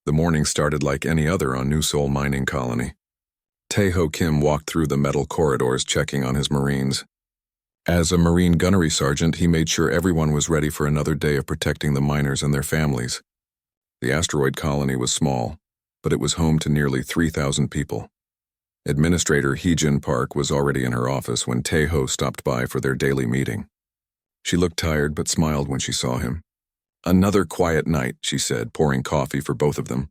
The morning started like any other on New Seoul mining colony. Tae-ho Kim walked through the metal corridors checking on his Marines. As a Marine gunnery sergeant, he made sure everyone was ready for another day of protecting the miners and their families. The asteroid colony was small, but it was home to nearly 3,000 people. Administrator Hee-jin Park was already in her office when Tae-ho stopped by for their daily meeting. She looked tired but smiled when she saw him. "Another quiet night," she said, pouring coffee for both of them.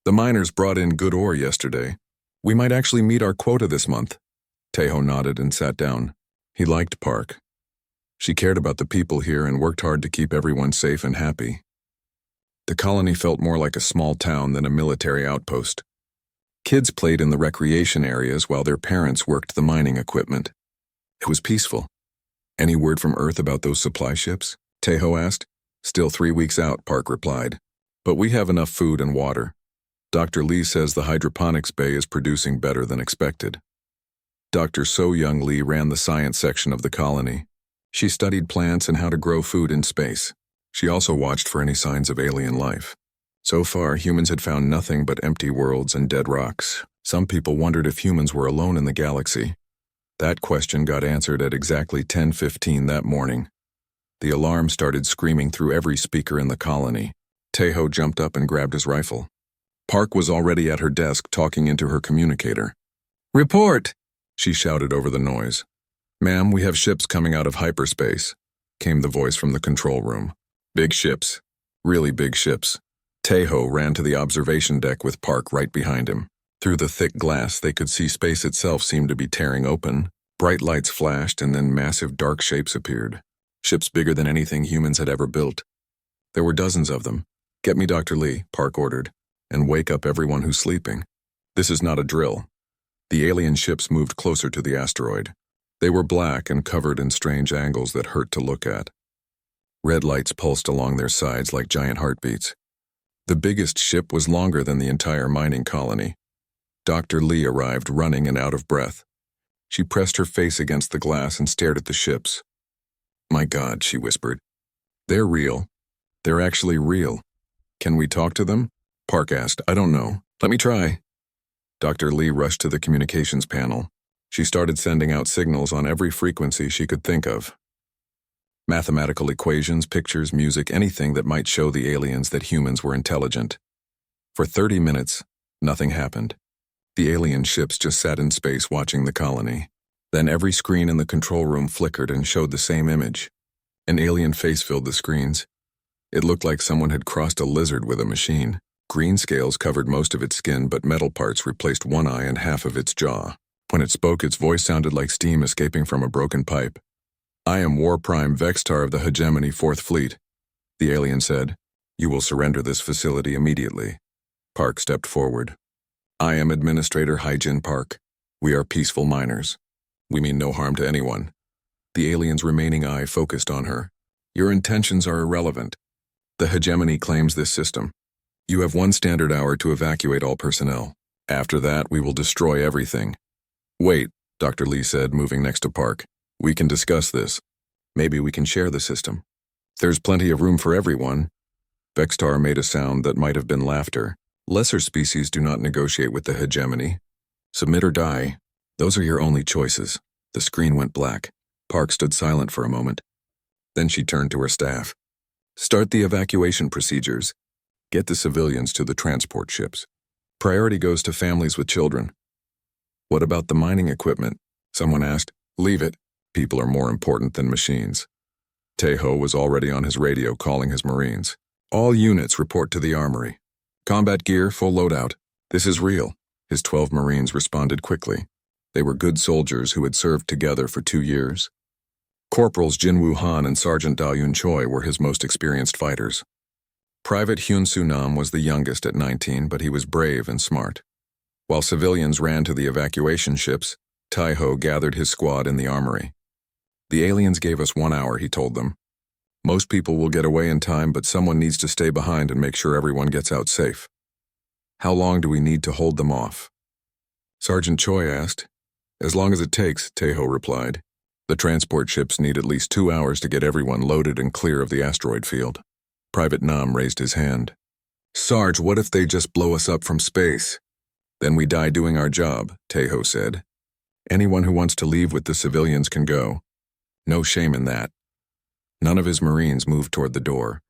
"The miners brought in good ore yesterday. We might actually meet our quota this month." Tae-ho nodded and sat down. He liked Park. She cared about the people here and worked hard to keep everyone safe and happy. The colony felt more like a small town than a military outpost. Kids played in the recreation areas while their parents worked the mining equipment. It was peaceful. "Any word from Earth about those supply ships?" Tae-ho asked. "Still 3 weeks out," Park replied. "But we have enough food and water. Dr. Lee says the hydroponics bay is producing better than expected." Dr. So-young Lee ran the science section of the colony. She studied plants and how to grow food in space. She also watched for any signs of alien life. So far, humans had found nothing but empty worlds and dead rocks. Some people wondered if humans were alone in the galaxy. That question got answered at exactly 10:15 that morning. The alarm started screaming through every speaker in the colony. Tae-ho jumped up and grabbed his rifle. Park was already at her desk talking into her communicator. "Report!" she shouted over the noise. "Ma'am, we have ships coming out of hyperspace," came the voice from the control room. "Big ships. Really big ships." Tae-ho ran to the observation deck with Park right behind him. Through the thick glass, they could see space itself seemed to be tearing open. Bright lights flashed and then massive dark shapes appeared. Ships bigger than anything humans had ever built. There were dozens of them. "Get me Dr. Lee," Park ordered, "and wake up everyone who's sleeping. This is not a drill." The alien ships moved closer to the asteroid. They were black and covered in strange angles that hurt to look at. Red lights pulsed along their sides like giant heartbeats. The biggest ship was longer than the entire mining colony. Dr. Lee arrived running and out of breath. She pressed her face against the glass and stared at the ships. "My God," she whispered. "They're real. They're actually real. Can we talk to them?" Park asked. "I don't know. Let me try." Dr. Lee rushed to the communications panel. She started sending out signals on every frequency she could think of. Mathematical equations, pictures, music, anything that might show the aliens that humans were intelligent. For 30 minutes, nothing happened. The alien ships just sat in space watching the colony. Then every screen in the control room flickered and showed the same image. An alien face filled the screens. It looked like someone had crossed a lizard with a machine. Green scales covered most of its skin, but metal parts replaced one eye and half of its jaw. When it spoke, its voice sounded like steam escaping from a broken pipe. "I am War Prime Vextar of the Hegemony 4th Fleet," the alien said. "You will surrender this facility immediately." Park stepped forward. "I am Administrator Hee-jin Park. We are peaceful miners. We mean no harm to anyone." The alien's remaining eye focused on her. "Your intentions are irrelevant. The Hegemony claims this system. You have 1 standard hour to evacuate all personnel. After that, we will destroy everything." "Wait," Dr. Lee said, moving next to Park. "We can discuss this. Maybe we can share the system. There's plenty of room for everyone." Vextar made a sound that might have been laughter. "Lesser species do not negotiate with the Hegemony. Submit or die. Those are your only choices." The screen went black. Park stood silent for a moment. Then she turned to her staff. "Start the evacuation procedures. Get the civilians to the transport ships. Priority goes to families with children." "What about the mining equipment?" someone asked. "Leave it. People are more important than machines." Tae-ho was already on his radio calling his Marines. "All units report to the armory. Combat gear, full loadout. This is real." His 12 Marines responded quickly. They were good soldiers who had served together for 2 years. Corporals Jin-woo Han and Sergeant Da-yoon Choi were his most experienced fighters. Private Hyun Soo-nam was the youngest at 19, but he was brave and smart. While civilians ran to the evacuation ships, Tae-ho gathered his squad in the armory. "The aliens gave us 1 hour," he told them. "Most people will get away in time, but someone needs to stay behind and make sure everyone gets out safe." "How long do we need to hold them off?" Sergeant Choi asked. "As long as it takes," Tae-ho replied. "The transport ships need at least 2 hours to get everyone loaded and clear of the asteroid field." Private Nam raised his hand. Sarge, what if they just blow us up from space? Then we die doing our job, Tejo said. Anyone who wants to leave with the civilians can go. No shame in that. None of his Marines moved toward the door.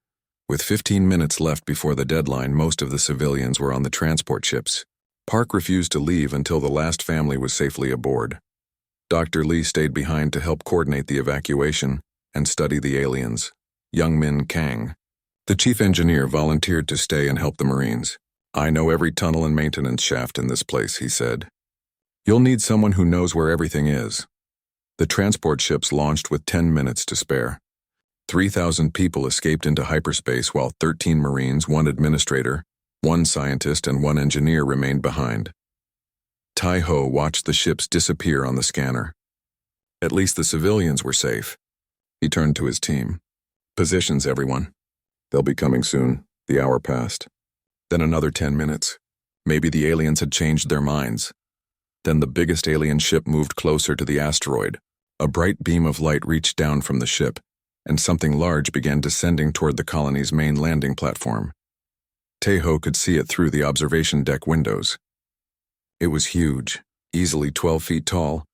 With 15 minutes left before the deadline, most of the civilians were on the transport ships. Park refused to leave until the last family was safely aboard. Dr. Lee stayed behind to help coordinate the evacuation and study the aliens. Young Min Kang. The chief engineer volunteered to stay and help the Marines. I know every tunnel and maintenance shaft in this place, he said. You'll need someone who knows where everything is. The transport ships launched with 10 minutes to spare. 3,000 people escaped into hyperspace while 13 Marines, 1 administrator, 1 scientist, and 1 engineer remained behind. Tai-Ho watched the ships disappear on the scanner. At least the civilians were safe. He turned to his team. Positions, everyone. They'll be coming soon. The hour passed. Then another 10 minutes. Maybe the aliens had changed their minds. Then the biggest alien ship moved closer to the asteroid. A bright beam of light reached down from the ship, and something large began descending toward the colony's main landing platform. Tejo could see it through the observation deck windows. It was huge, easily 12 feet tall,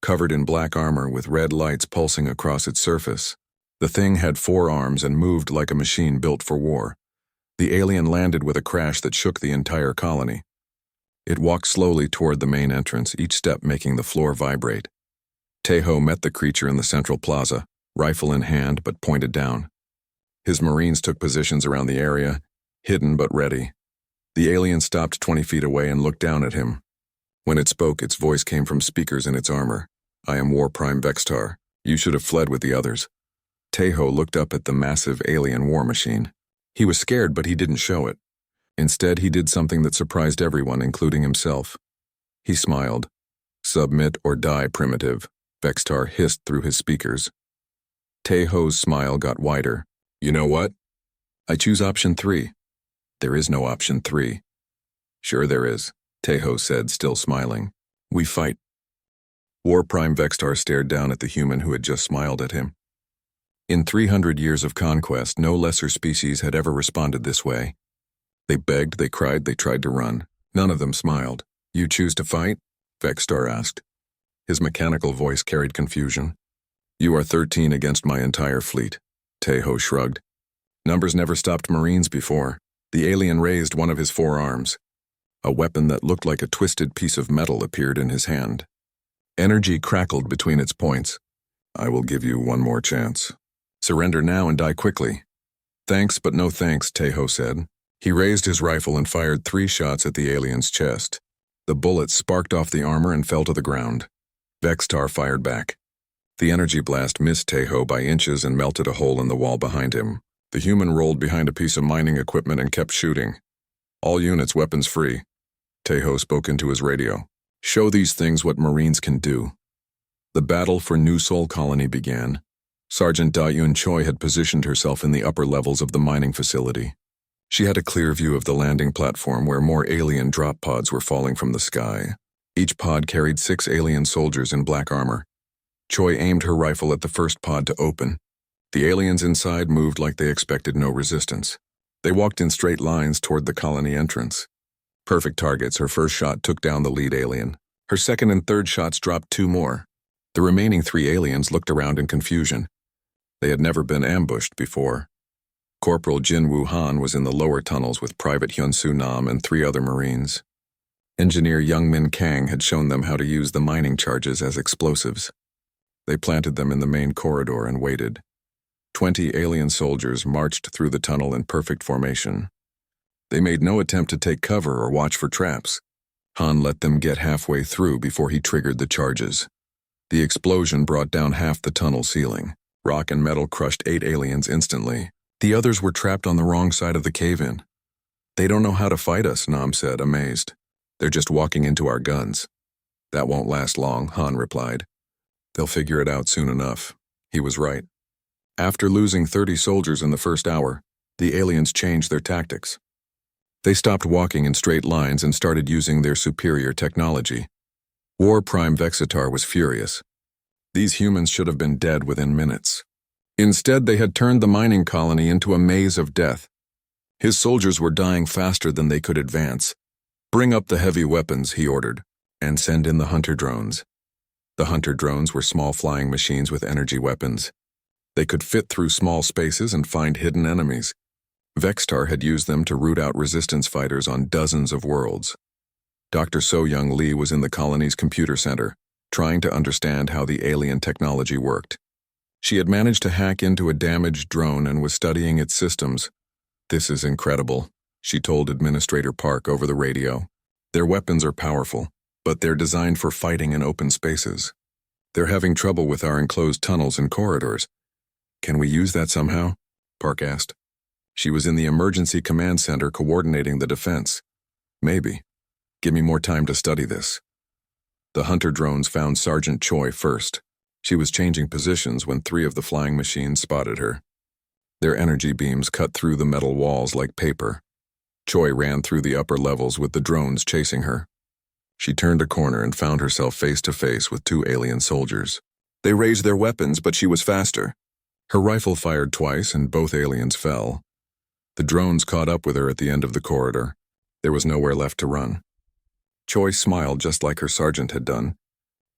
covered in black armor with red lights pulsing across its surface. The thing had 4 arms and moved like a machine built for war. The alien landed with a crash that shook the entire colony. It walked slowly toward the main entrance, each step making the floor vibrate. Tejo met the creature in the central plaza, rifle in hand but pointed down. His Marines took positions around the area, hidden but ready. The alien stopped 20 feet away and looked down at him. When it spoke, its voice came from speakers in its armor. I am War Prime Vextar. You should have fled with the others. Tejo looked up at the massive alien war machine. He was scared, but he didn't show it. Instead, he did something that surprised everyone, including himself. He smiled. Submit or die, primitive, Vextar hissed through his speakers. Tejo's smile got wider. You know what? I choose option 3. There is no option 3. Sure there is, Tejo said, still smiling. We fight. War Prime Vextar stared down at the human who had just smiled at him. In 300 years of conquest, no lesser species had ever responded this way. They begged, they cried, they tried to run. None of them smiled. You choose to fight? Vextar asked. His mechanical voice carried confusion. You are 13 against my entire fleet. Tejo shrugged. Numbers never stopped Marines before. The alien raised one of his 4 arms. A weapon that looked like a twisted piece of metal appeared in his hand. Energy crackled between its points. I will give you one more chance. Surrender now and die quickly. Thanks, but no thanks, Tejo said. He raised his rifle and fired 3 shots at the alien's chest. The bullets sparked off the armor and fell to the ground. Vextar fired back. The energy blast missed Tejo by inches and melted a hole in the wall behind him. The human rolled behind a piece of mining equipment and kept shooting. All units weapons free. Tejo spoke into his radio. Show these things what Marines can do. The battle for New Sol Colony began. Sergeant Da Yun Choi had positioned herself in the upper levels of the mining facility. She had a clear view of the landing platform where more alien drop pods were falling from the sky. Each pod carried 6 alien soldiers in black armor. Choi aimed her rifle at the first pod to open. The aliens inside moved like they expected no resistance. They walked in straight lines toward the colony entrance. Perfect targets, her first shot took down the lead alien. Her second and third shots dropped 2 more. The remaining 3 aliens looked around in confusion. They had never been ambushed before. Corporal Jin Woo Han was in the lower tunnels with Private Hyun-Soo Nam and 3 other Marines. Engineer Young Min Kang had shown them how to use the mining charges as explosives. They planted them in the main corridor and waited. 20 alien soldiers marched through the tunnel in perfect formation. They made no attempt to take cover or watch for traps. Han let them get halfway through before he triggered the charges. The explosion brought down half the tunnel ceiling. Rock and metal crushed 8 aliens instantly. The others were trapped on the wrong side of the cave-in. They don't know how to fight us, Nam said, amazed. They're just walking into our guns. That won't last long, Han replied. They'll figure it out soon enough. He was right. After losing 30 soldiers in the first hour, the aliens changed their tactics. They stopped walking in straight lines and started using their superior technology. War Prime Vexatar was furious. These humans should have been dead within minutes. Instead, they had turned the mining colony into a maze of death. His soldiers were dying faster than they could advance. "Bring up the heavy weapons," he ordered, "and send in the hunter drones." The hunter drones were small flying machines with energy weapons. They could fit through small spaces and find hidden enemies. Vextar had used them to root out resistance fighters on dozens of worlds. Dr. So-Young Lee was in the colony's computer center, trying to understand how the alien technology worked. She had managed to hack into a damaged drone and was studying its systems. "This is incredible," she told Administrator Park over the radio. "Their weapons are powerful, but they're designed for fighting in open spaces. They're having trouble with our enclosed tunnels and corridors. Can we use that somehow?" Park asked. She was in the emergency command center coordinating the defense. "Maybe. Give me more time to study this." The hunter drones found Sergeant Choi first. She was changing positions when 3 of the flying machines spotted her. Their energy beams cut through the metal walls like paper. Choi ran through the upper levels with the drones chasing her. She turned a corner and found herself face to face with 2 alien soldiers. They raised their weapons, but she was faster. Her rifle fired twice and both aliens fell. The drones caught up with her at the end of the corridor. There was nowhere left to run. Choi smiled just like her sergeant had done.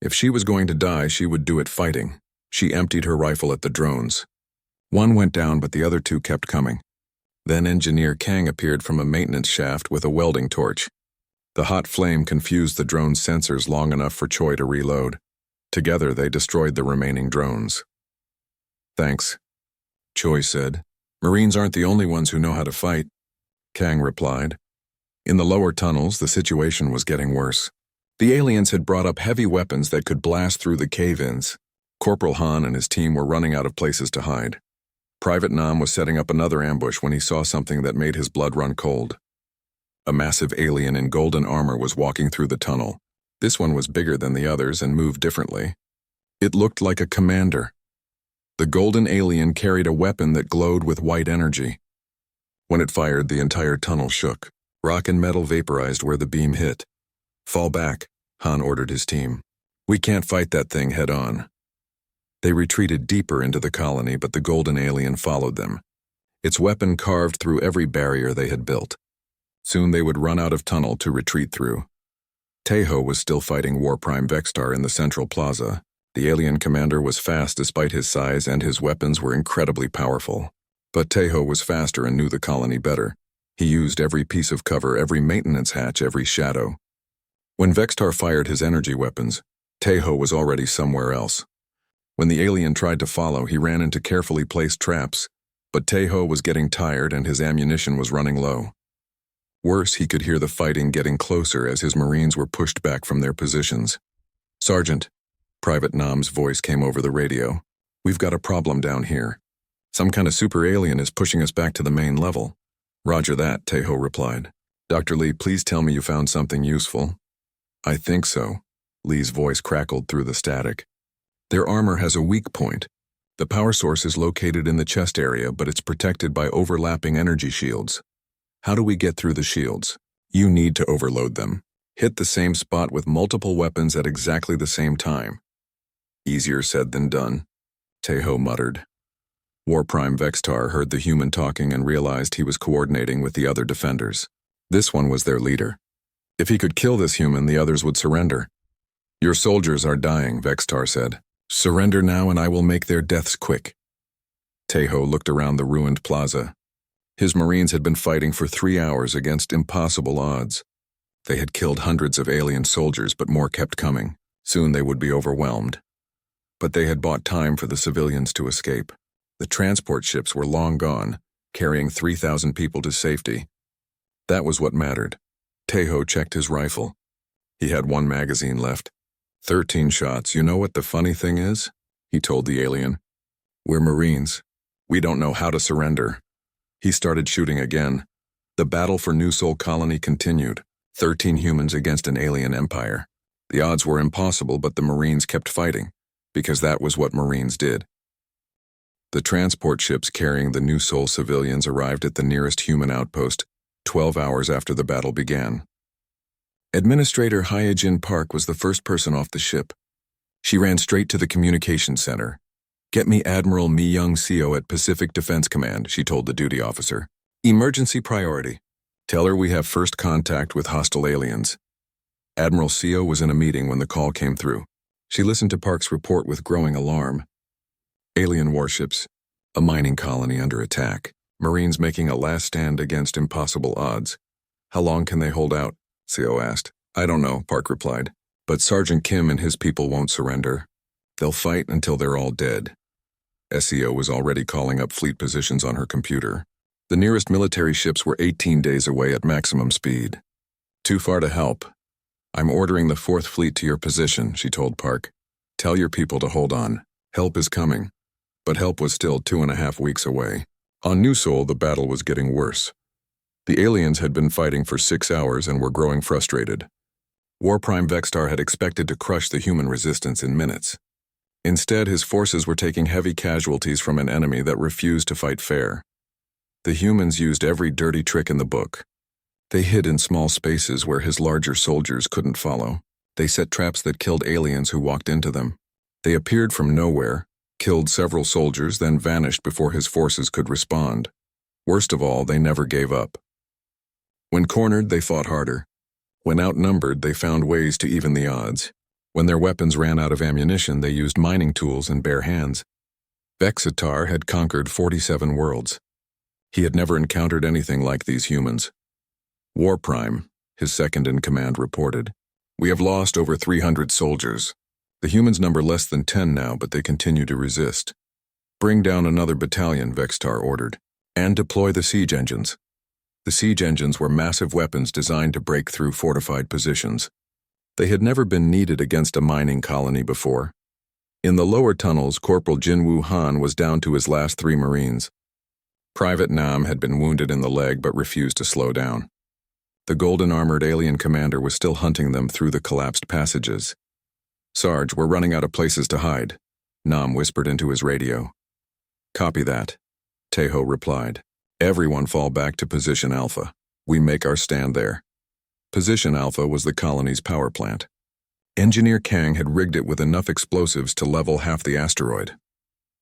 If she was going to die, she would do it fighting. She emptied her rifle at the drones. One went down, but the other 2 kept coming. Then Engineer Kang appeared from a maintenance shaft with a welding torch. The hot flame confused the drone's sensors long enough for Choi to reload. Together, they destroyed the remaining drones. "Thanks," Choi said. "Marines aren't the only ones who know how to fight," Kang replied. In the lower tunnels, the situation was getting worse. The aliens had brought up heavy weapons that could blast through the cave-ins. Corporal Han and his team were running out of places to hide. Private Nam was setting up another ambush when he saw something that made his blood run cold. A massive alien in golden armor was walking through the tunnel. This one was bigger than the others and moved differently. It looked like a commander. The golden alien carried a weapon that glowed with white energy. When it fired, the entire tunnel shook. Rock and metal vaporized where the beam hit. "Fall back," Han ordered his team. "We can't fight that thing head-on." They retreated deeper into the colony, but the golden alien followed them. Its weapon carved through every barrier they had built. Soon they would run out of tunnel to retreat through. Taeho was still fighting War Prime Vextar in the central plaza. The alien commander was fast despite his size, and his weapons were incredibly powerful. But Taeho was faster and knew the colony better. He used every piece of cover, every maintenance hatch, every shadow. When Vextar fired his energy weapons, Taeho was already somewhere else. When the alien tried to follow, he ran into carefully placed traps, but Taeho was getting tired and his ammunition was running low. Worse, he could hear the fighting getting closer as his Marines were pushed back from their positions. "Sergeant," Private Nam's voice came over the radio. "We've got a problem down here. Some kind of super alien is pushing us back to the main level." "Roger that," Taeho replied. "Dr. Lee, please tell me you found something useful." "I think so." Lee's voice crackled through the static. "Their armor has a weak point. The power source is located in the chest area, but it's protected by overlapping energy shields. How do we get through the shields? You need to overload them. Hit the same spot with multiple weapons at exactly the same time." "Easier said than done," Taeho muttered. War Prime Vextar heard the human talking and realized he was coordinating with the other defenders. This one was their leader. If he could kill this human, the others would surrender. "Your soldiers are dying," Vextar said. "Surrender now and I will make their deaths quick." Taeho looked around the ruined plaza. His Marines had been fighting for 3 hours against impossible odds. They had killed hundreds of alien soldiers, but more kept coming. Soon they would be overwhelmed. But they had bought time for the civilians to escape. The transport ships were long gone, carrying 3,000 people to safety. That was what mattered. Taeho checked his rifle. He had 1 magazine left. 13 shots. "You know what the funny thing is?" he told the alien. "We're Marines. We don't know how to surrender." He started shooting again. The battle for New Sol Colony continued. 13 humans against an alien empire. The odds were impossible, but the Marines kept fighting, because that was what Marines did. The transport ships carrying the New Sol civilians arrived at the nearest human outpost 12 hours after the battle began. Administrator Hyojin Park was the first person off the ship. She ran straight to the communications center. "Get me Admiral Mi Young Seo at Pacific Defense Command," she told the duty officer. Emergency priority. Tell her we have first contact with hostile aliens. Admiral Seo was in a meeting when the call came through. She listened to Park's report with growing alarm. Alien warships. A mining colony under attack. Marines making a last stand against impossible odds. How long can they hold out? Seo asked. I don't know, Park replied. But Sergeant Kim and his people won't surrender. They'll fight until they're all dead. SEO was already calling up fleet positions on her computer. The nearest military ships were 18 days away at maximum speed. Too far to help. I'm ordering the 4th Fleet to your position, she told Park. Tell your people to hold on. Help is coming. But help was still 2.5 weeks away. On New Sol, the battle was getting worse. The aliens had been fighting for 6 hours and were growing frustrated. War Prime Vextar had expected to crush the human resistance in minutes. Instead, his forces were taking heavy casualties from an enemy that refused to fight fair. The humans used every dirty trick in the book. They hid in small spaces where his larger soldiers couldn't follow. They set traps that killed aliens who walked into them. They appeared from nowhere, killed several soldiers, then vanished before his forces could respond. Worst of all, they never gave up. When cornered, they fought harder. When outnumbered, they found ways to even the odds. When their weapons ran out of ammunition, they used mining tools and bare hands. Vexitar had conquered 47 worlds. He had never encountered anything like these humans. War Prime, his second-in-command, reported. We have lost over 300 soldiers. The humans number less than 10 now, but they continue to resist. Bring down another battalion, Vextar ordered, and deploy the siege engines. The siege engines were massive weapons designed to break through fortified positions. They had never been needed against a mining colony before. In the lower tunnels, Corporal Jinwoo Han was down to his last 3 Marines. Private Nam had been wounded in the leg but refused to slow down. The golden-armored alien commander was still hunting them through the collapsed passages. Sarge, we're running out of places to hide, Nam whispered into his radio. Copy that, Taeho replied. Everyone fall back to Position Alpha. We make our stand there. Position Alpha was the colony's power plant. Engineer Kang had rigged it with enough explosives to level half the asteroid.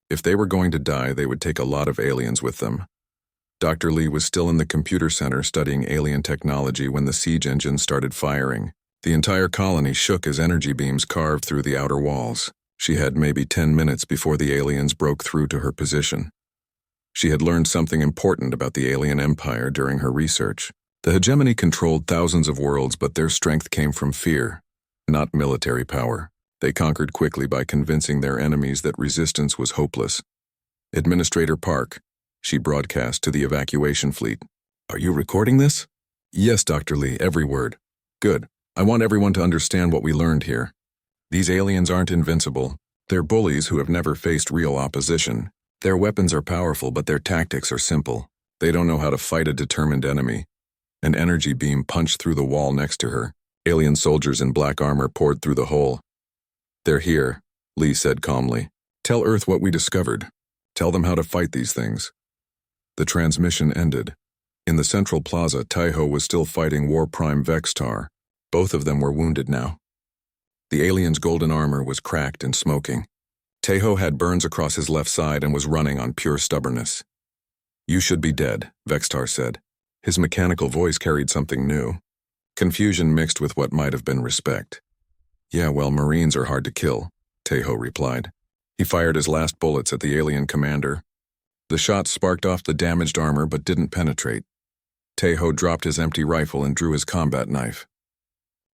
If they were going to die, they would take a lot of aliens with them. Dr. Lee was still in the computer center studying alien technology when the siege engine started firing. The entire colony shook as energy beams carved through the outer walls. She had maybe 10 minutes before the aliens broke through to her position. She had learned something important about the alien empire during her research. The hegemony controlled thousands of worlds, but their strength came from fear, not military power. They conquered quickly by convincing their enemies that resistance was hopeless. Administrator Park, she broadcast to the evacuation fleet. Are you recording this? Yes, Dr. Lee, every word. Good. I want everyone to understand what we learned here. These aliens aren't invincible. They're bullies who have never faced real opposition. Their weapons are powerful, but their tactics are simple. They don't know how to fight a determined enemy. An energy beam punched through the wall next to her. Alien soldiers in black armor poured through the hole. They're here, Lee said calmly. Tell Earth what we discovered. Tell them how to fight these things. The transmission ended. In the central plaza, Taeho was still fighting War Prime Vextar. Both of them were wounded now. The alien's golden armor was cracked and smoking. Taeho had burns across his left side and was running on pure stubbornness. You should be dead, Vextar said. His mechanical voice carried something new. Confusion mixed with what might have been respect. Yeah, well, Marines are hard to kill, Taeho replied. He fired his last bullets at the alien commander. The shots sparked off the damaged armor but didn't penetrate. Taeho dropped his empty rifle and drew his combat knife.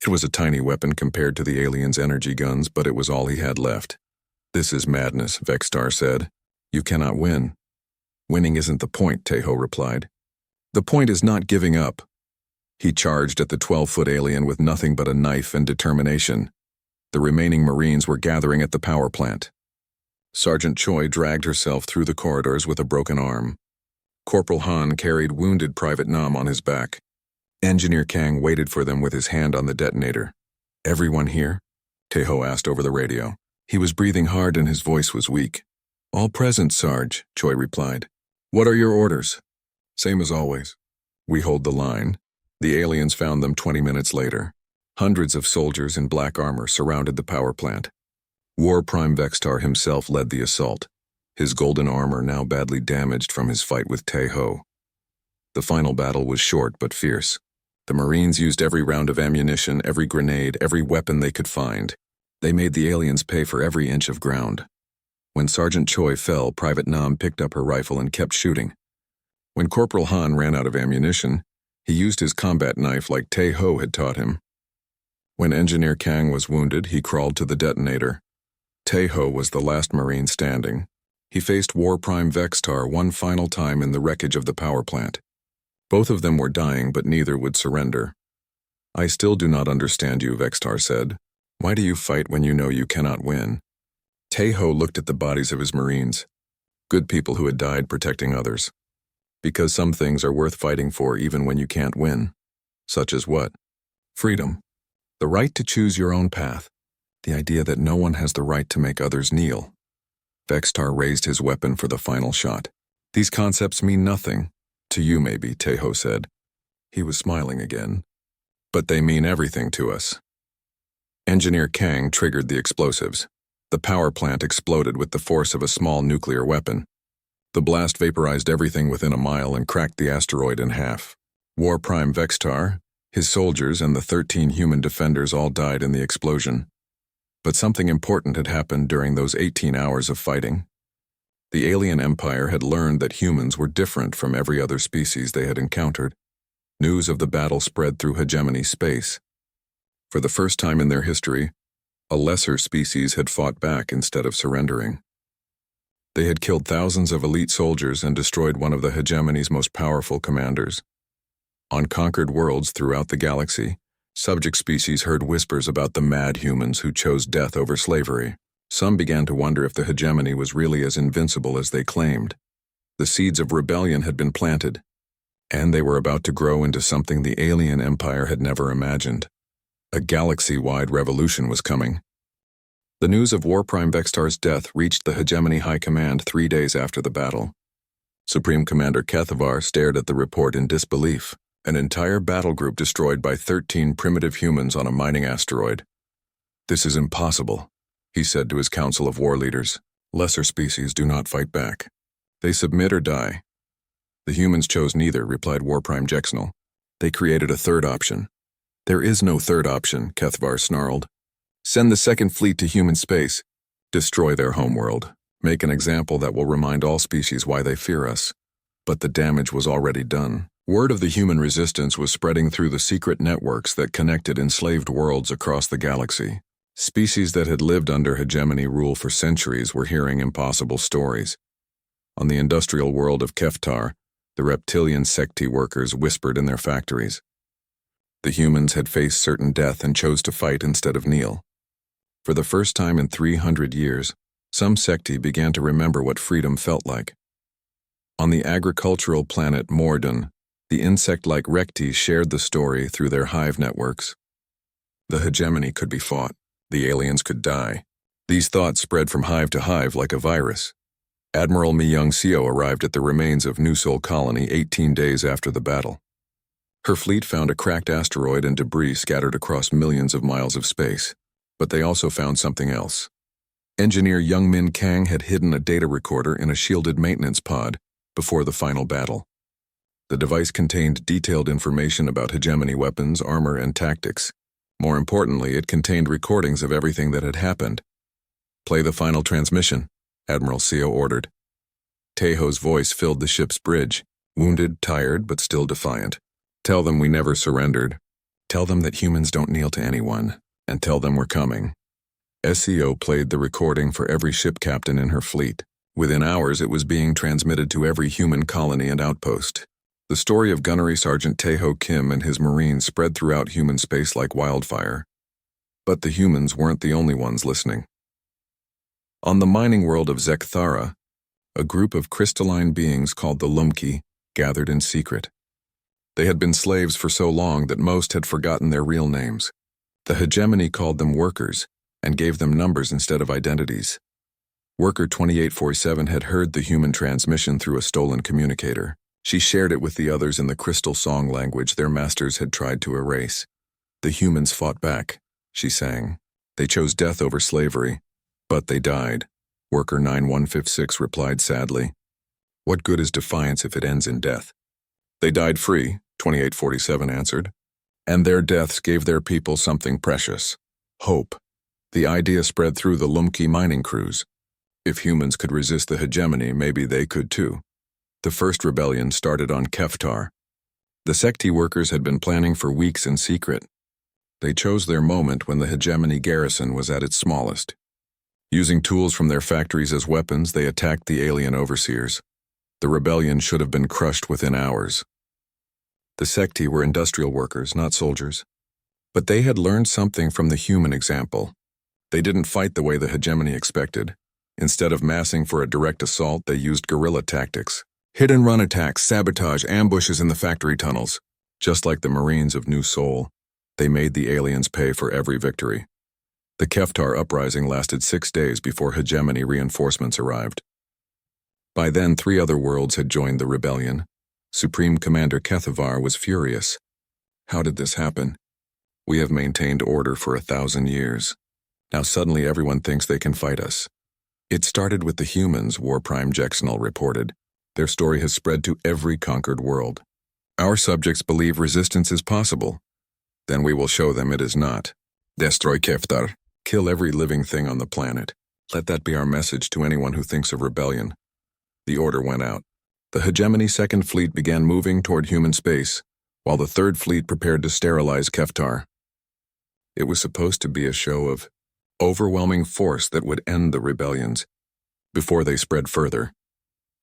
It was a tiny weapon compared to the alien's energy guns, but it was all he had left. This is madness, Vextar said. You cannot win. Winning isn't the point, Taeho replied. The point is not giving up. He charged at the 12-foot alien with nothing but a knife and determination. The remaining Marines were gathering at the power plant. Sergeant Choi dragged herself through the corridors with a broken arm. Corporal Han carried wounded Private Nam on his back. Engineer Kang waited for them with his hand on the detonator. Everyone here? Taeho asked over the radio. He was breathing hard and his voice was weak. All present, Sarge, Choi replied. What are your orders? Same as always. We hold the line. The aliens found them 20 minutes later. Hundreds of soldiers in black armor surrounded the power plant. War Prime Vextar himself led the assault, his golden armor now badly damaged from his fight with Taeho. The final battle was short but fierce. The Marines used every round of ammunition, every grenade, every weapon they could find. They made the aliens pay for every inch of ground. When Sergeant Choi fell, Private Nam picked up her rifle and kept shooting. When Corporal Han ran out of ammunition, he used his combat knife like Tae Ho had taught him. When Engineer Kang was wounded, he crawled to the detonator. Tae Ho was the last Marine standing. He faced War Prime Vextar one final time in the wreckage of the power plant. Both of them were dying, but neither would surrender. "I still do not understand you," Vextar said. "Why do you fight when you know you cannot win?" Tae Ho looked at the bodies of his Marines. Good people who had died protecting others. Because some things are worth fighting for even when you can't win. Such as what? Freedom. The right to choose your own path. The idea that no one has the right to make others kneel. Vextar raised his weapon for the final shot. "These concepts mean nothing. To you maybe," Tae Ho said. He was smiling again. "But they mean everything to us." Engineer Kang triggered the explosives. The power plant exploded with the force of a small nuclear weapon. The blast vaporized everything within a mile and cracked the asteroid in half. War Prime Vextar, his soldiers, and the 13 human defenders all died in the explosion. But something important had happened during those 18 hours of fighting. The alien empire had learned that humans were different from every other species they had encountered. News of the battle spread through hegemony space. For the first time in their history, a lesser species had fought back instead of surrendering. They had killed thousands of elite soldiers and destroyed one of the hegemony's most powerful commanders. On conquered worlds throughout the galaxy, subject species heard whispers about the mad humans who chose death over slavery. Some began to wonder if the hegemony was really as invincible as they claimed. The seeds of rebellion had been planted, and they were about to grow into something the alien empire had never imagined. A galaxy-wide revolution was coming. The news of War Prime Vextar's death reached the Hegemony High Command 3 days after the battle. Supreme Commander Kethavar stared at the report in disbelief. An entire battle group destroyed by 13 primitive humans on a mining asteroid. "This is impossible," he said to his council of war leaders. "Lesser species do not fight back. They submit or die." "The humans chose neither," replied War Prime Jexnal. "They created a third option." "There is no third option," Kethavar snarled. "Send the second fleet to human space. Destroy their homeworld. Make an example that will remind all species why they fear us." But the damage was already done. Word of the human resistance was spreading through the secret networks that connected enslaved worlds across the galaxy. Species that had lived under hegemony rule for centuries were hearing impossible stories. On the industrial world of Keftar, the reptilian secti workers whispered in their factories. The humans had faced certain death and chose to fight instead of kneel. For the first time in 300 years, some secti began to remember what freedom felt like. On the agricultural planet Mordun, the insect-like recti shared the story through their hive networks. The hegemony could be fought. The aliens could die. These thoughts spread from hive to hive like a virus. Admiral Mi Young Seo arrived at the remains of New Sol Colony 18 days after the battle. Her fleet found a cracked asteroid and debris scattered across millions of miles of space. But they also found something else. Engineer Young Min Kang had hidden a data recorder in a shielded maintenance pod before the final battle. The device contained detailed information about hegemony weapons, armor, and tactics. More importantly, it contained recordings of everything that had happened. "Play the final transmission," Admiral Seo ordered. Tae Ho's voice filled the ship's bridge, wounded, tired, but still defiant. "Tell them we never surrendered. Tell them that humans don't kneel to anyone, and tell them we're coming." SEO played the recording for every ship captain in her fleet. Within hours, it was being transmitted to every human colony and outpost. The story of Gunnery Sergeant Tae Ho Kim and his Marines spread throughout human space like wildfire. But the humans weren't the only ones listening. On the mining world of Zekthara, a group of crystalline beings called the Lumki gathered in secret. They had been slaves for so long that most had forgotten their real names. The hegemony called them workers and gave them numbers instead of identities. Worker 2847 had heard the human transmission through a stolen communicator. She shared it with the others in the crystal song language their masters had tried to erase. "The humans fought back," she sang. "They chose death over slavery, but they died." Worker 9156 replied sadly. "What good is defiance if it ends in death?" They died free, 2847 answered. And their deaths gave their people something precious. Hope. The idea spread through the Lumki mining crews. If humans could resist the hegemony, maybe they could too. The first rebellion started on Keftar. The Sekti workers had been planning for weeks in secret. They chose their moment when the hegemony garrison was at its smallest. Using tools from their factories as weapons, they attacked the alien overseers. The rebellion should have been crushed within hours. The Sekti were industrial workers, not soldiers. But they had learned something from the human example. They didn't fight the way the hegemony expected. Instead of massing for a direct assault, they used guerrilla tactics. Hit-and-run attacks, sabotage, ambushes in the factory tunnels. Just like the Marines of New Sol, they made the aliens pay for every victory. The Keftar uprising lasted 6 days before hegemony reinforcements arrived. By then, 3 other worlds had joined the rebellion. Supreme Commander Kethavar was furious. How did this happen? We have maintained order for 1,000 years. Now suddenly everyone thinks they can fight us. It started with the humans, War Prime Jexnal reported. Their story has spread to every conquered world. Our subjects believe resistance is possible. Then we will show them it is not. Destroy Keftar. Kill every living thing on the planet. Let that be our message to anyone who thinks of rebellion. The order went out. The hegemony Second Fleet began moving toward human space, while the Third Fleet prepared to sterilize Keftar. It was supposed to be a show of overwhelming force that would end the rebellions before they spread further.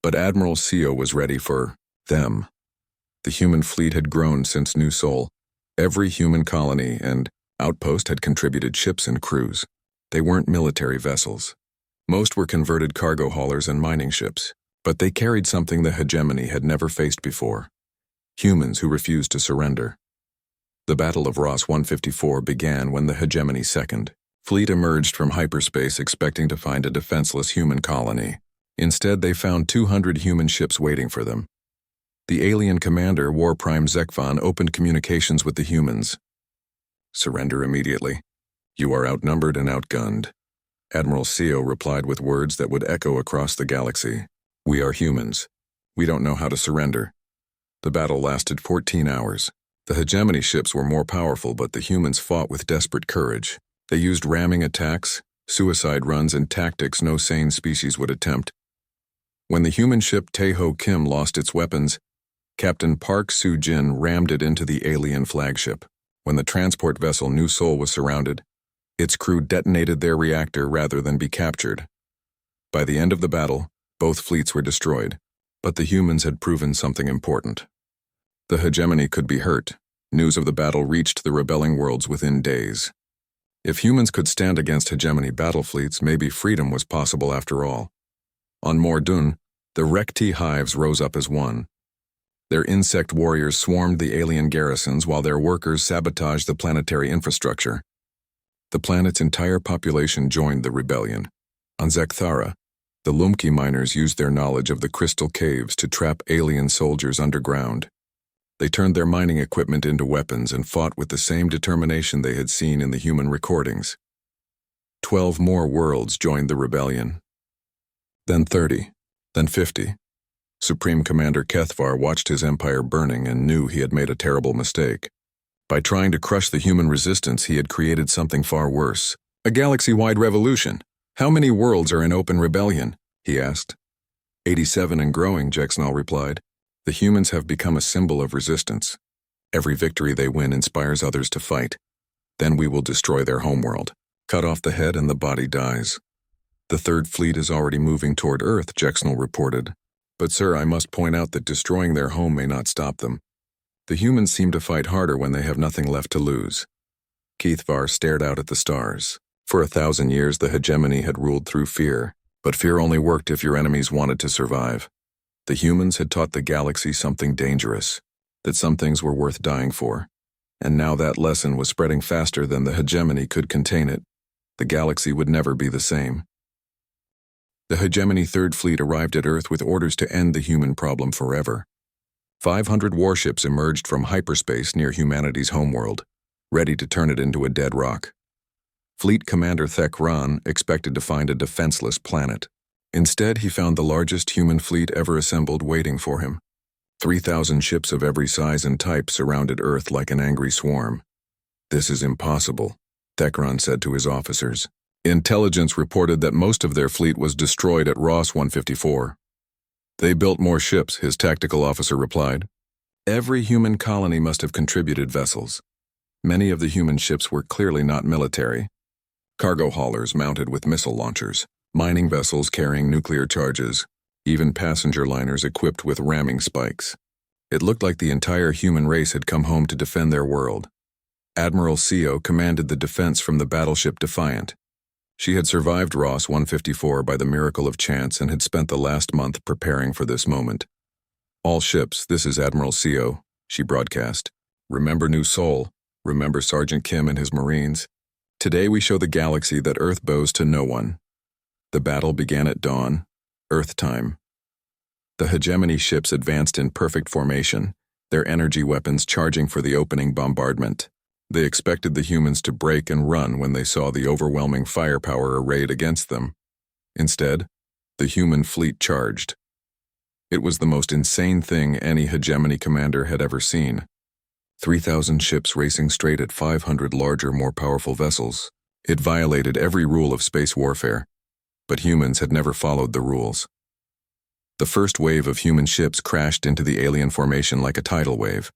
But Admiral Seo was ready for them. The human fleet had grown since New Sol. Every human colony and outpost had contributed ships and crews. They weren't military vessels. Most were converted cargo haulers and mining ships, but they carried something the hegemony had never faced before. Humans who refused to surrender. The Battle of Ross 154 began when the hegemony Second Fleet emerged from hyperspace expecting to find a defenseless human colony. Instead, they found 200 human ships waiting for them. The alien commander, War Prime Zekvan, opened communications with the humans. Surrender immediately. You are outnumbered and outgunned. Admiral Seo replied with words that would echo across the galaxy. We are humans. We don't know how to surrender. The battle lasted 14 hours. The hegemony ships were more powerful, but the humans fought with desperate courage. They used ramming attacks, suicide runs, and tactics no sane species would attempt. When the human ship Taeho Kim lost its weapons, Captain Park Soo-jin rammed it into the alien flagship. When the transport vessel New Sol was surrounded, its crew detonated their reactor rather than be captured. By the end of the battle, both fleets were destroyed, but the humans had proven something important. The hegemony could be hurt. News of the battle reached the rebelling worlds within days. If humans could stand against hegemony battle fleets, maybe freedom was possible after all. On Mordun, the Rekti hives rose up as one. Their insect warriors swarmed the alien garrisons while their workers sabotaged the planetary infrastructure. The planet's entire population joined the rebellion. On Zekthara, the Lumki miners used their knowledge of the crystal caves to trap alien soldiers underground. They turned their mining equipment into weapons and fought with the same determination they had seen in the human recordings. 12 more worlds joined the rebellion. Then 30, then 50. Supreme Commander Kethvar watched his empire burning and knew he had made a terrible mistake. By trying to crush the human resistance, he had created something far worse. A galaxy-wide revolution. How many worlds are in open rebellion? He asked. 87 and growing, Jexnal replied. The humans have become a symbol of resistance. Every victory they win inspires others to fight. Then we will destroy their homeworld. Cut off the head and the body dies. The Third Fleet is already moving toward Earth, Jexnal reported. But sir, I must point out that destroying their home may not stop them. The humans seem to fight harder when they have nothing left to lose. Keithvar stared out at the stars. For 1,000 years the hegemony had ruled through fear, but fear only worked if your enemies wanted to survive. The humans had taught the galaxy something dangerous, that some things were worth dying for. And now that lesson was spreading faster than the hegemony could contain it. The galaxy would never be the same. The hegemony Third Fleet arrived at Earth with orders to end the human problem forever. 500 warships emerged from hyperspace near humanity's homeworld, ready to turn it into a dead rock. Fleet Commander Thekran expected to find a defenseless planet. Instead, he found the largest human fleet ever assembled waiting for him. 3,000 ships of every size and type surrounded Earth like an angry swarm. "This is impossible," Thekran said to his officers. Intelligence reported that most of their fleet was destroyed at Ross 154. "They built more ships," his tactical officer replied. Every human colony must have contributed vessels. Many of the human ships were clearly not military. Cargo haulers mounted with missile launchers, mining vessels carrying nuclear charges, even passenger liners equipped with ramming spikes. It looked like the entire human race had come home to defend their world. Admiral Seo commanded the defense from the battleship Defiant. She had survived Ross 154 by the miracle of chance and had spent the last month preparing for this moment. "All ships, this is Admiral Seo," she broadcast. "Remember New Seoul. Remember Sergeant Kim and his Marines. Today we show the galaxy that Earth bows to no one." The battle began at dawn, Earth time. The hegemony ships advanced in perfect formation, their energy weapons charging for the opening bombardment. They expected the humans to break and run when they saw the overwhelming firepower arrayed against them. Instead, the human fleet charged. It was the most insane thing any hegemony commander had ever seen. 3,000 ships racing straight at 500 larger, more powerful vessels. It violated every rule of space warfare, but humans had never followed the rules. The first wave of human ships crashed into the alien formation like a tidal wave.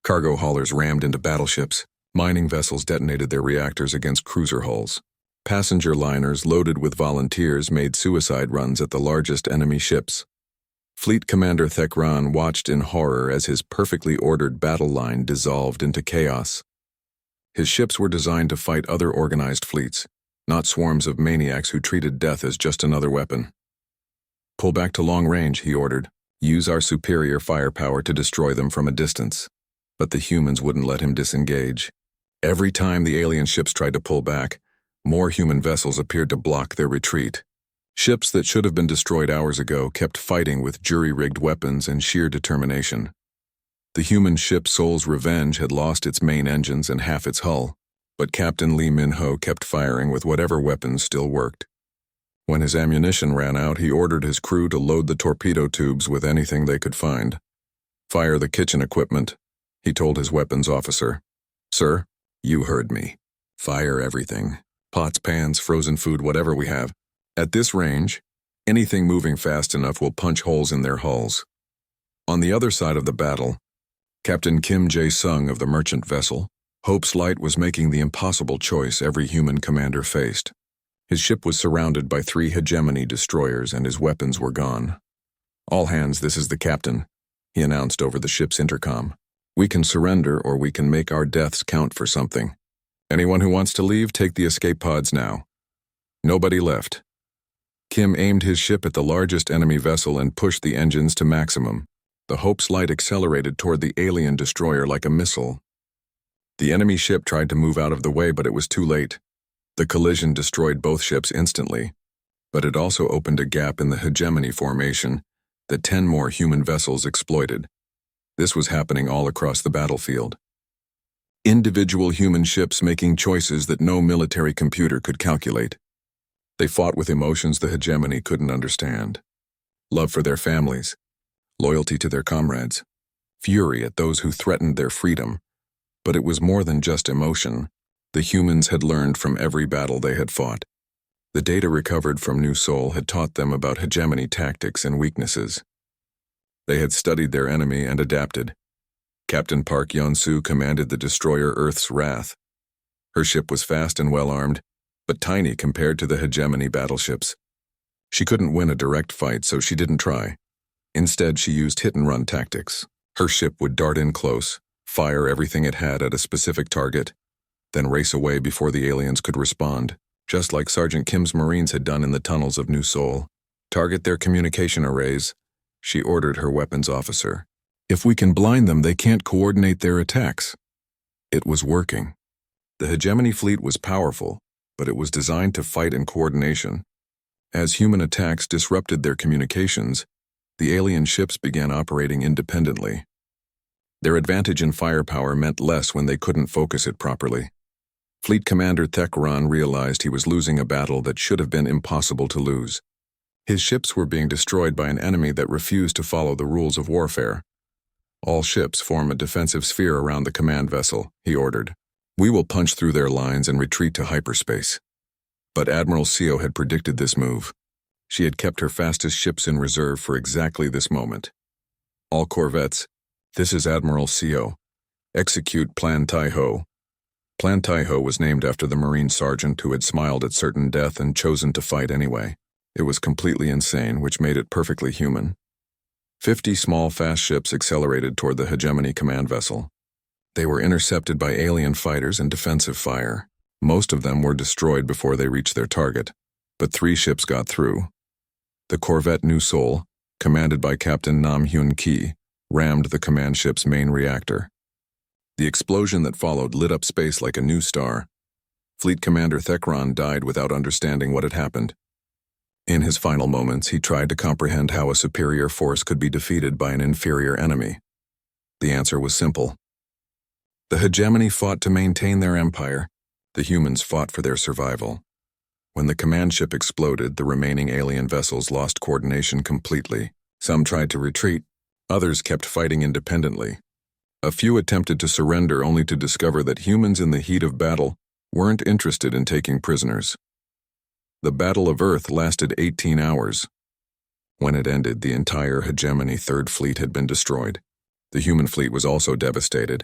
Cargo haulers rammed into battleships, mining vessels detonated their reactors against cruiser hulls. Passenger liners loaded with volunteers made suicide runs at the largest enemy ships. Fleet Commander Thekran watched in horror as his perfectly ordered battle line dissolved into chaos. His ships were designed to fight other organized fleets, not swarms of maniacs who treated death as just another weapon. "Pull back to long range," he ordered. "Use our superior firepower to destroy them from a distance." But the humans wouldn't let him disengage. Every time the alien ships tried to pull back, more human vessels appeared to block their retreat. Ships that should have been destroyed hours ago kept fighting with jury-rigged weapons and sheer determination. The human ship Seoul's Revenge had lost its main engines and half its hull, but Captain Lee Min-ho kept firing with whatever weapons still worked. When his ammunition ran out, he ordered his crew to load the torpedo tubes with anything they could find. "Fire the kitchen equipment," he told his weapons officer. "Sir, you heard me. Fire everything. Pots, pans, frozen food, whatever we have. At this range, anything moving fast enough will punch holes in their hulls." On the other side of the battle, Captain Kim Jae-sung of the merchant vessel, Hope's Light, was making the impossible choice every human commander faced. His ship was surrounded by 3 hegemony destroyers and his weapons were gone. "All hands, this is the captain," he announced over the ship's intercom. "We can surrender or we can make our deaths count for something. Anyone who wants to leave, take the escape pods now." Nobody left. Kim aimed his ship at the largest enemy vessel and pushed the engines to maximum. The Hope's Light accelerated toward the alien destroyer like a missile. The enemy ship tried to move out of the way, but it was too late. The collision destroyed both ships instantly, but it also opened a gap in the hegemony formation that 10 more human vessels exploited. This was happening all across the battlefield. Individual human ships making choices that no military computer could calculate. They fought with emotions the hegemony couldn't understand. Love for their families, loyalty to their comrades, fury at those who threatened their freedom. But it was more than just emotion. The humans had learned from every battle they had fought. The data recovered from New Seoul had taught them about hegemony tactics and weaknesses. They had studied their enemy and adapted. Captain Park Yeon-soo commanded the destroyer Earth's Wrath. Her ship was fast and well-armed, but tiny compared to the hegemony battleships. She couldn't win a direct fight, so she didn't try. Instead, she used hit-and-run tactics. Her ship would dart in close, fire everything it had at a specific target, then race away before the aliens could respond, just like Sergeant Kim's Marines had done in the tunnels of New Seoul. "Target their communication arrays," she ordered her weapons officer. "If we can blind them, they can't coordinate their attacks." It was working. The hegemony fleet was powerful, but it was designed to fight in coordination. As human attacks disrupted their communications, the alien ships began operating independently. Their advantage in firepower meant less when they couldn't focus it properly. Fleet Commander Thekran realized he was losing a battle that should have been impossible to lose. His ships were being destroyed by an enemy that refused to follow the rules of warfare. All ships form a defensive sphere around the command vessel, he ordered. We will punch through their lines and retreat to hyperspace. But Admiral Seo had predicted this move. She had kept her fastest ships in reserve for exactly this moment. All corvettes, this is Admiral Seo. Execute Plan Tai-Ho. Plan Tai-Ho was named after the Marine sergeant who had smiled at certain death and chosen to fight anyway. It was completely insane, which made it perfectly human. 50 small, fast ships accelerated toward the Hegemony command vessel. They were intercepted by alien fighters and defensive fire. Most of them were destroyed before they reached their target, but 3 ships got through. The corvette New Seoul, commanded by Captain Nam Hyun Ki, rammed the command ship's main reactor. The explosion that followed lit up space like a new star. Fleet Commander Thekron died without understanding what had happened. In his final moments, he tried to comprehend how a superior force could be defeated by an inferior enemy. The answer was simple. The Hegemony fought to maintain their empire. The humans fought for their survival. When the command ship exploded, the remaining alien vessels lost coordination completely. Some tried to retreat, others kept fighting independently. A few attempted to surrender only to discover that humans in the heat of battle weren't interested in taking prisoners. The Battle of Earth lasted 18 hours. When it ended, the entire Hegemony Third Fleet had been destroyed. The human fleet was also devastated,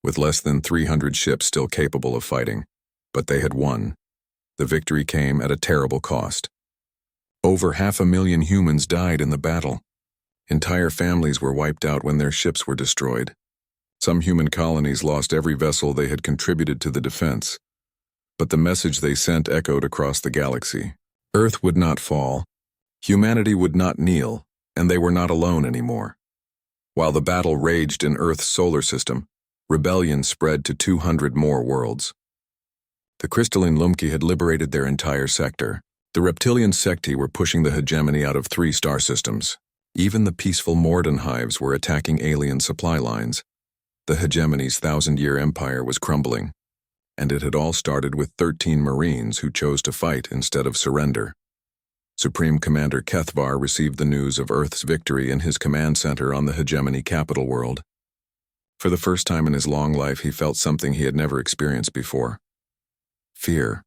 with less than 300 ships still capable of fighting. But they had won. The victory came at a terrible cost. Over 500,000 humans died in the battle. Entire families were wiped out when their ships were destroyed. Some human colonies lost every vessel they had contributed to the defense. But the message they sent echoed across the galaxy. Earth would not fall, humanity would not kneel, and they were not alone anymore. While the battle raged in Earth's solar system, rebellion spread to 200 more worlds. The crystalline Lumki had liberated their entire sector. The reptilian sectae were pushing the Hegemony out of 3 star systems. Even the peaceful Morden hives were attacking alien supply lines. The Hegemony's 1,000-year empire was crumbling. And it had all started with 13 Marines who chose to fight instead of surrender. Supreme Commander Kethvar received the news of Earth's victory in his command center on the Hegemony capital world. For the first time in his long life, he felt something he had never experienced before. Fear.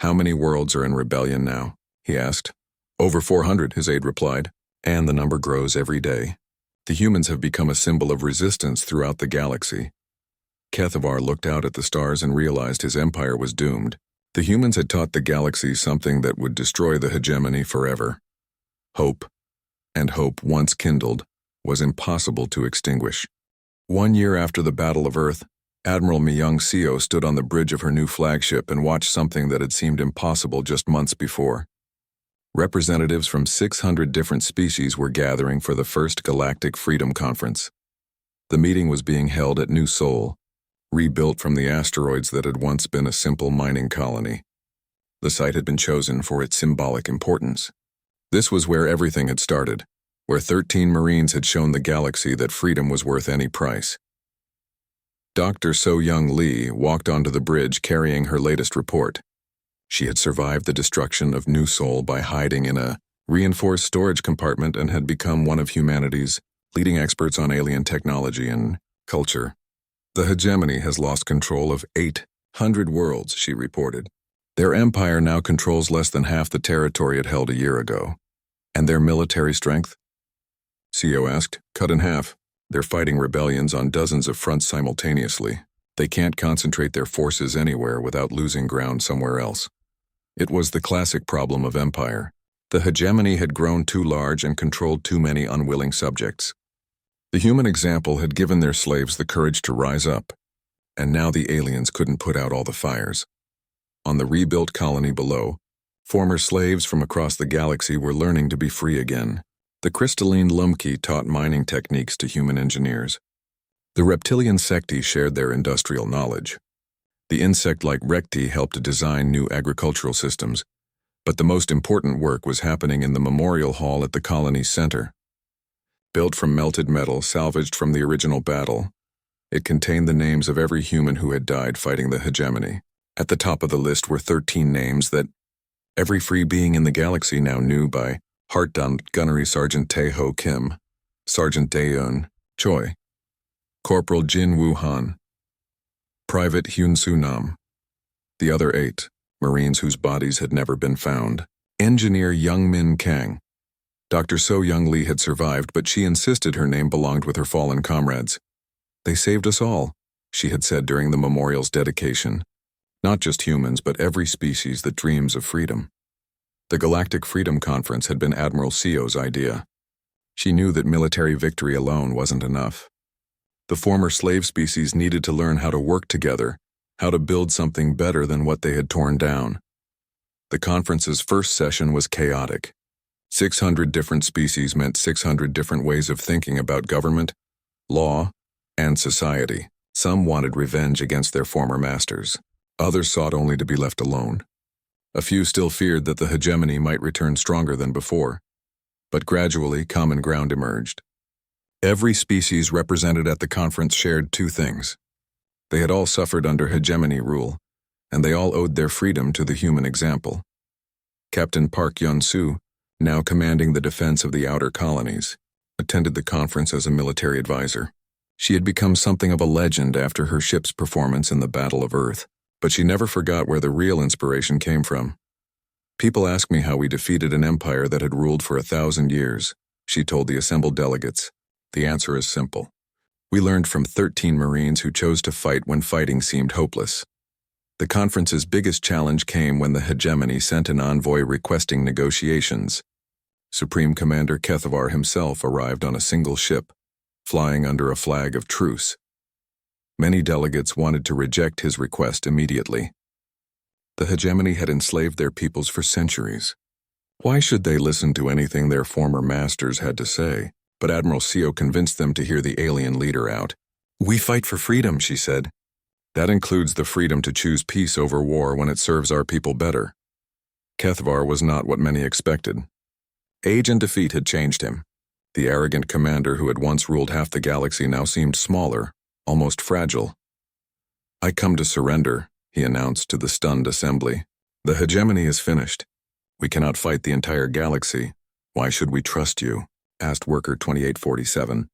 How many worlds are in rebellion now? He asked. Over 400, his aide replied, and the number grows every day. The humans have become a symbol of resistance throughout the galaxy. Kethvar looked out at the stars and realized his empire was doomed. The humans had taught the galaxy something that would destroy the Hegemony forever. Hope, and hope once kindled, was impossible to extinguish. 1 year after the Battle of Earth, Admiral Myung Seo stood on the bridge of her new flagship and watched something that had seemed impossible just months before. Representatives from 600 different species were gathering for the first Galactic Freedom Conference. The meeting was being held at New Seoul, rebuilt from the asteroids that had once been a simple mining colony. The site had been chosen for its symbolic importance. This was where everything had started, where 13 Marines had shown the galaxy that freedom was worth any price. Dr. So-Young Lee walked onto the bridge carrying her latest report. She had survived the destruction of New Seoul by hiding in a reinforced storage compartment and had become one of humanity's leading experts on alien technology and culture. The Hegemony has lost control of 800 worlds, she reported. Their empire now controls less than half the territory it held a year ago. And their military strength? Seo asked. Cut in half. They're fighting rebellions on dozens of fronts simultaneously. They can't concentrate their forces anywhere without losing ground somewhere else. It was the classic problem of empire. The Hegemony had grown too large and controlled too many unwilling subjects. The human example had given their slaves the courage to rise up, and now the aliens couldn't put out all the fires. On the rebuilt colony below, former slaves from across the galaxy were learning to be free again. The crystalline Lumki taught mining techniques to human engineers. The reptilian sectae shared their industrial knowledge. The insect-like recti helped to design new agricultural systems, but the most important work was happening in the memorial hall at the colony's center. Built from melted metal salvaged from the original battle, it contained the names of every human who had died fighting the Hegemony. At the top of the list were 13 names that every free being in the galaxy now knew by heart. Gunnery Sergeant Tae-Ho Kim, Sergeant Daeun Choi, Corporal Jin Woo Han, Private Hyun Soo Nam, the other 8, Marines whose bodies had never been found, Engineer Young Min Kang. Dr. So Young Lee had survived, but she insisted her name belonged with her fallen comrades. "They saved us all," she had said during the memorial's dedication. "Not just humans, but every species that dreams of freedom." The Galactic Freedom Conference had been Admiral Seo's idea. She knew that military victory alone wasn't enough. The former slave species needed to learn how to work together, how to build something better than what they had torn down. The conference's first session was chaotic. 600 different species meant 600 different ways of thinking about government, law, and society. Some wanted revenge against their former masters. Others sought only to be left alone. A few still feared that the hegemony might return stronger than before. But gradually, common ground emerged. Every species represented at the conference shared 2 things. They had all suffered under hegemony rule, and they all owed their freedom to the human example. Captain Park Yun-soo, now commanding the defense of the outer colonies, attended the conference as a military advisor. She had become something of a legend after her ship's performance in the Battle of Earth, but she never forgot where the real inspiration came from. "People ask me how we defeated an empire that had ruled for 1,000 years, she told the assembled delegates. "The answer is simple. We learned from 13 Marines who chose to fight when fighting seemed hopeless." The conference's biggest challenge came when the hegemony sent an envoy requesting negotiations. Supreme Commander Kethavar himself arrived on a single ship, flying under a flag of truce. Many delegates wanted to reject his request immediately. The hegemony had enslaved their peoples for centuries. Why should they listen to anything their former masters had to say? But Admiral Seo convinced them to hear the alien leader out. "We fight for freedom," she said. "That includes the freedom to choose peace over war when it serves our people better." Kethavar was not what many expected. Age and defeat had changed him. The arrogant commander who had once ruled half the galaxy now seemed smaller, almost fragile. "I come to surrender," he announced to the stunned assembly. "The hegemony is finished. We cannot fight the entire galaxy. Why should we trust you?" asked Worker 2847,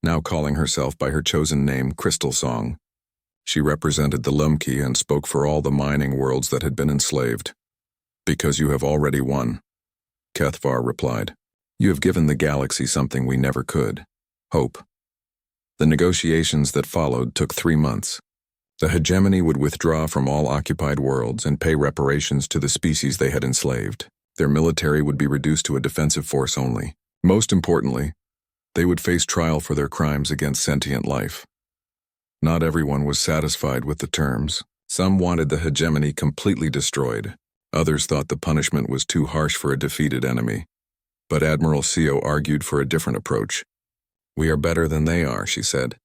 now calling herself by her chosen name, Crystal Song. She represented the Lumki and spoke for all the mining worlds that had been enslaved. "Because you have already won," Kethavar replied. "You have given the galaxy something we never could: hope." The negotiations that followed took 3 months. The hegemony would withdraw from all occupied worlds and pay reparations to the species they had enslaved. Their military would be reduced to a defensive force only. Most importantly, they would face trial for their crimes against sentient life. Not everyone was satisfied with the terms. Some wanted the hegemony completely destroyed. Others thought the punishment was too harsh for a defeated enemy. But Admiral Seo argued for a different approach. "We are better than they are," she said.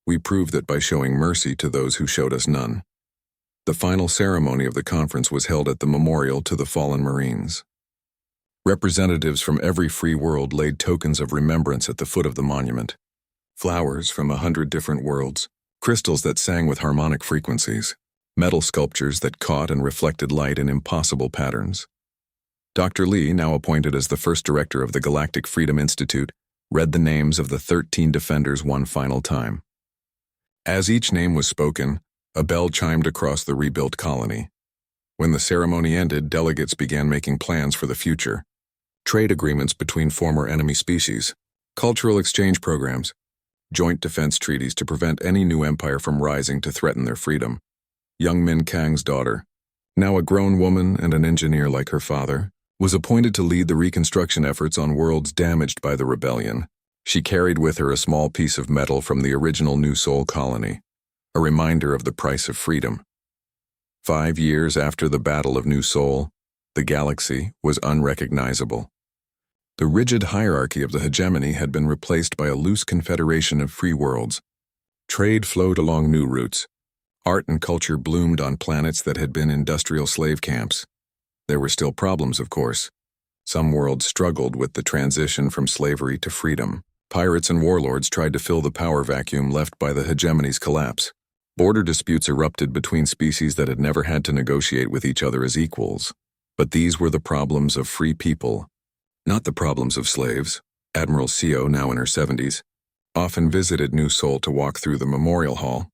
"We proved it by showing mercy to those who showed us none." The final ceremony of the conference was held at the memorial to the fallen Marines. Representatives from every free world laid tokens of remembrance at the foot of the monument. Flowers from 100 different worlds, crystals that sang with harmonic frequencies, metal sculptures that caught and reflected light in impossible patterns. Dr. Lee, now appointed as the first director of the Galactic Freedom Institute, read the names of the 13 defenders one final time. As each name was spoken, a bell chimed across the rebuilt colony. When the ceremony ended, delegates began making plans for the future. Trade agreements between former enemy species, cultural exchange programs, joint defense treaties to prevent any new empire from rising to threaten their freedom. Young Min Kang's daughter, now a grown woman and an engineer like her father, was appointed to lead the reconstruction efforts on worlds damaged by the rebellion. She carried with her a small piece of metal from the original New Sol colony, a reminder of the price of freedom. 5 years after the Battle of New Sol, the galaxy was unrecognizable. The rigid hierarchy of the hegemony had been replaced by a loose confederation of free worlds. Trade flowed along new routes. Art and culture bloomed on planets that had been industrial slave camps. There were still problems, of course. Some worlds struggled with the transition from slavery to freedom. Pirates and warlords tried to fill the power vacuum left by the hegemony's collapse. Border disputes erupted between species that had never had to negotiate with each other as equals. But these were the problems of free people, not the problems of slaves. Admiral Seo, now in her 70s, often visited New Seoul to walk through the memorial hall.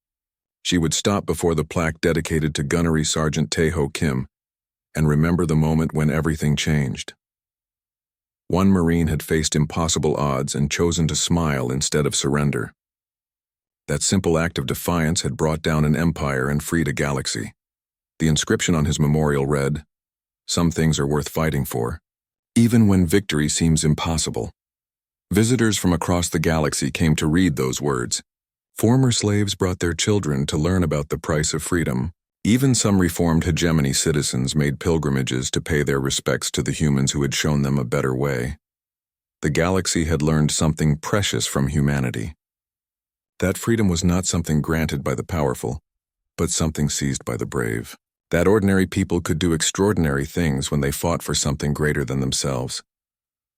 She would stop before the plaque dedicated to Gunnery Sergeant Tae-ho Kim and remember the moment when everything changed. One Marine had faced impossible odds and chosen to smile instead of surrender. That simple act of defiance had brought down an empire and freed a galaxy. The inscription on his memorial read, "Some things are worth fighting for, even when victory seems impossible." Visitors from across the galaxy came to read those words. Former slaves brought their children to learn about the price of freedom. Even some reformed hegemony citizens made pilgrimages to pay their respects to the humans who had shown them a better way. The galaxy had learned something precious from humanity. That freedom was not something granted by the powerful, but something seized by the brave. That ordinary people could do extraordinary things when they fought for something greater than themselves.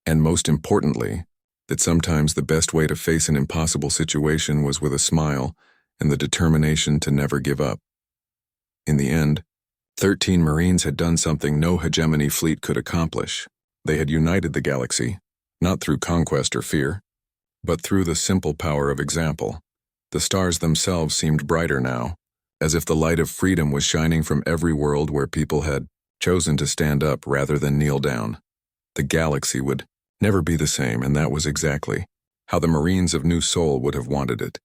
And most importantly, that sometimes the best way to face an impossible situation was with a smile and the determination to never give up. In the end, 13 Marines had done something no hegemony fleet could accomplish. They had united the galaxy, not through conquest or fear, but through the simple power of example. The stars themselves seemed brighter now, as if the light of freedom was shining from every world where people had chosen to stand up rather than kneel down. The galaxy would never be the same, and that was exactly how the Marines of New Seoul would have wanted it.